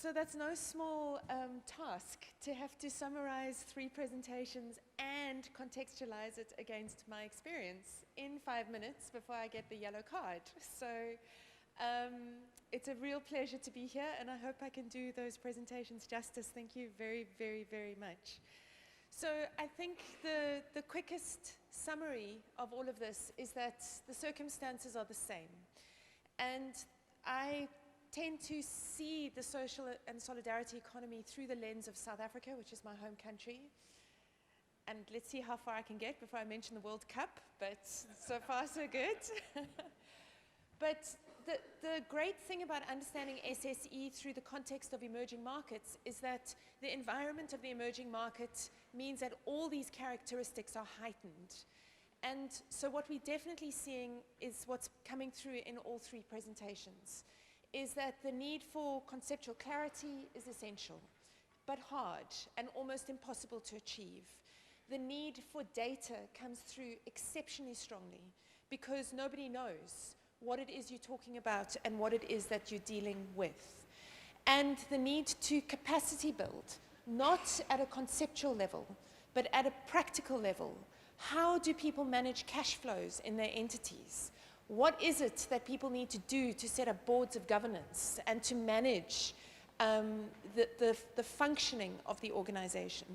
So that's no small task to have to summarize 3 presentations and contextualize it against my experience in 5 minutes before I get the yellow card. So it's a real pleasure to be here, and I hope I can do those presentations justice. Thank you very, very, very much. So I think the quickest summary of all of this is that the circumstances are the same. And I tend to see the social and solidarity economy through the lens of South Africa, which is my home country. And let's see how far I can get before I mention the World Cup, but so far so good. But the great thing about understanding SSE through the context of emerging markets is that the environment of the emerging market means that all these characteristics are heightened. And so what we're definitely seeing is what's coming through in all 3 presentations, is that the need for conceptual clarity is essential, but hard and almost impossible to achieve. The need for data comes through exceptionally strongly because nobody knows what it is you're talking about and what it is that you're dealing with. And the need to capacity build, not at a conceptual level, but at a practical level. How do people manage cash flows in their entities? What is it that people need to do to set up boards of governance and to manage the functioning of the organization?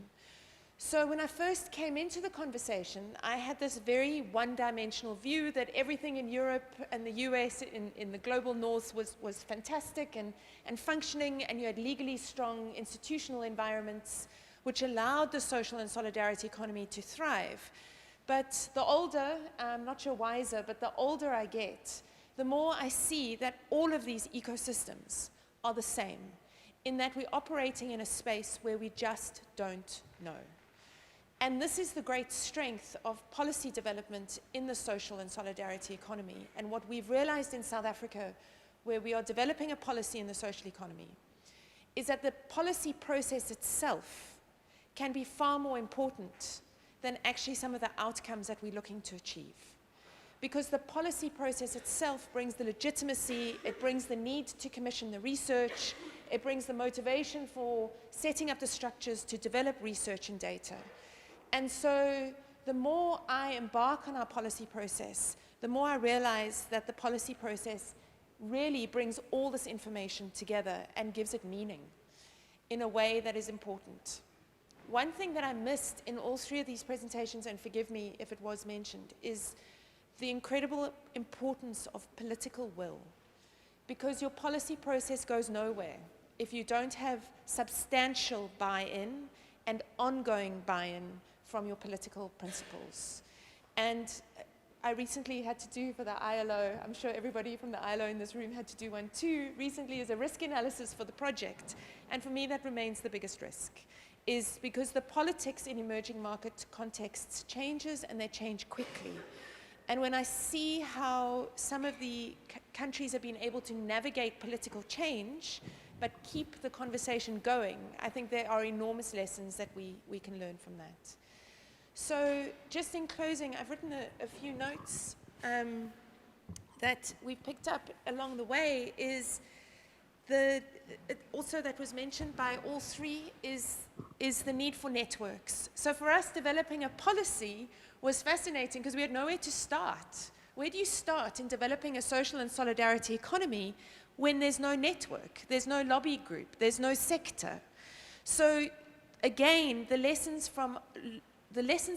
So when I first came into the conversation, I had this very one-dimensional view that everything in Europe and the US, in the global north, was fantastic and functioning, and you had legally strong institutional environments which allowed the social and solidarity economy to thrive. But the older, I'm not sure wiser, but the older I get, the more I see that all of these ecosystems are the same, in that we're operating in a space where we just don't know. And this is the great strength of policy development in the social and solidarity economy. And what we've realized in South Africa, where we are developing a policy in the social economy, is that the policy process itself can be far more important than actually some of the outcomes that we're looking to achieve. Because the policy process itself brings the legitimacy, it brings the need to commission the research, it brings the motivation for setting up the structures to develop research and data. And so the more I embark on our policy process, the more I realize that the policy process really brings all this information together and gives it meaning in a way that is important. One thing that I missed in all 3 of these presentations, and forgive me if it was mentioned, is the incredible importance of political will. Because your policy process goes nowhere if you don't have substantial buy-in and ongoing buy-in from your political principles. And I recently had to do for the ILO, I'm sure everybody from the ILO in this room had to do one too, recently, is a risk analysis for the project. And for me, that remains the biggest risk, is because the politics in emerging market contexts changes, and they change quickly. And when I see how some of the countries have been able to navigate political change, but keep the conversation going, I think there are enormous lessons that we can learn from that. So just in closing, I've written a few notes that we picked up along the way. Is also that was mentioned by all 3 is the need for networks. So for us, developing a policy was fascinating because we had nowhere to start. Where do you start in developing a social and solidarity economy when there's no network, there's no lobby group, there's no sector? So again, the lessons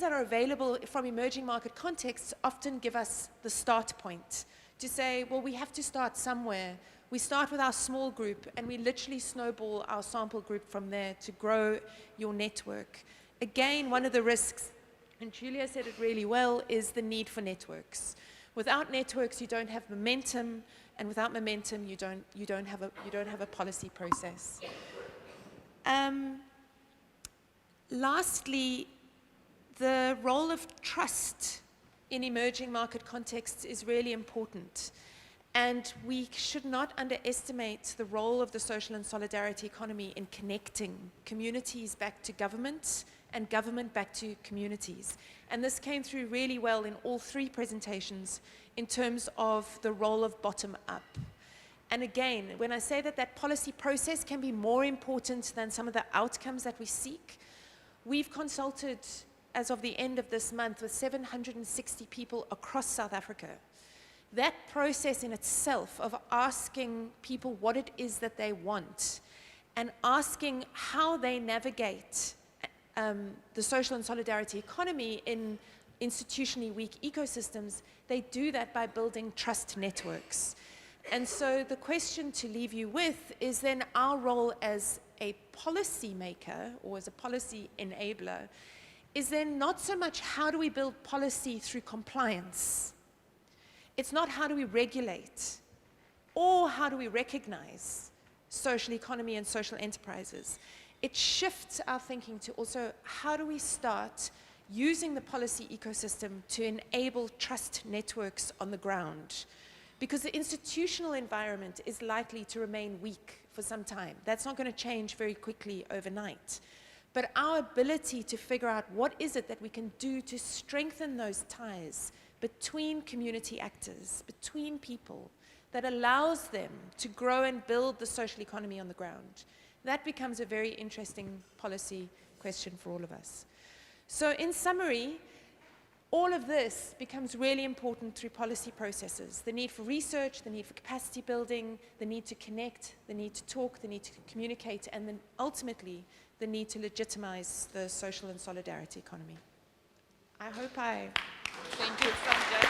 that are available from emerging market contexts often give us the start point to say, well, we have to start somewhere. We start with our small group, and we literally snowball our sample group from there to grow your network. Again, one of the risks, and Julia said it really well, is the need for networks. Without networks, you don't have momentum, and without momentum, you don't have a policy process. Lastly, the role of trust in emerging market contexts is really important. And we should not underestimate the role of the social and solidarity economy in connecting communities back to government and government back to communities. And this came through really well in all 3 presentations in terms of the role of bottom-up. And again, when I say that that policy process can be more important than some of the outcomes that we seek, we've consulted, as of the end of this month, with 760 people across South Africa. That process in itself of asking people what it is that they want and asking how they navigate the social and solidarity economy in institutionally weak ecosystems, they do that by building trust networks. And so the question to leave you with is then our role as a policy maker or as a policy enabler is then not so much how do we build policy through compliance. It's not how do we regulate or how do we recognize social economy and social enterprises. It shifts our thinking to also how do we start using the policy ecosystem to enable trust networks on the ground. Because the institutional environment is likely to remain weak for some time. That's not going to change very quickly overnight. But our ability to figure out what is it that we can do to strengthen those ties between community actors, between people, that allows them to grow and build the social economy on the ground, that becomes a very interesting policy question for all of us. So in summary, all of this becomes really important through policy processes. The need for research, the need for capacity building, the need to connect, the need to talk, the need to communicate, and then ultimately the need to legitimize the social and solidarity economy. I hope I... Thank you, Sandra.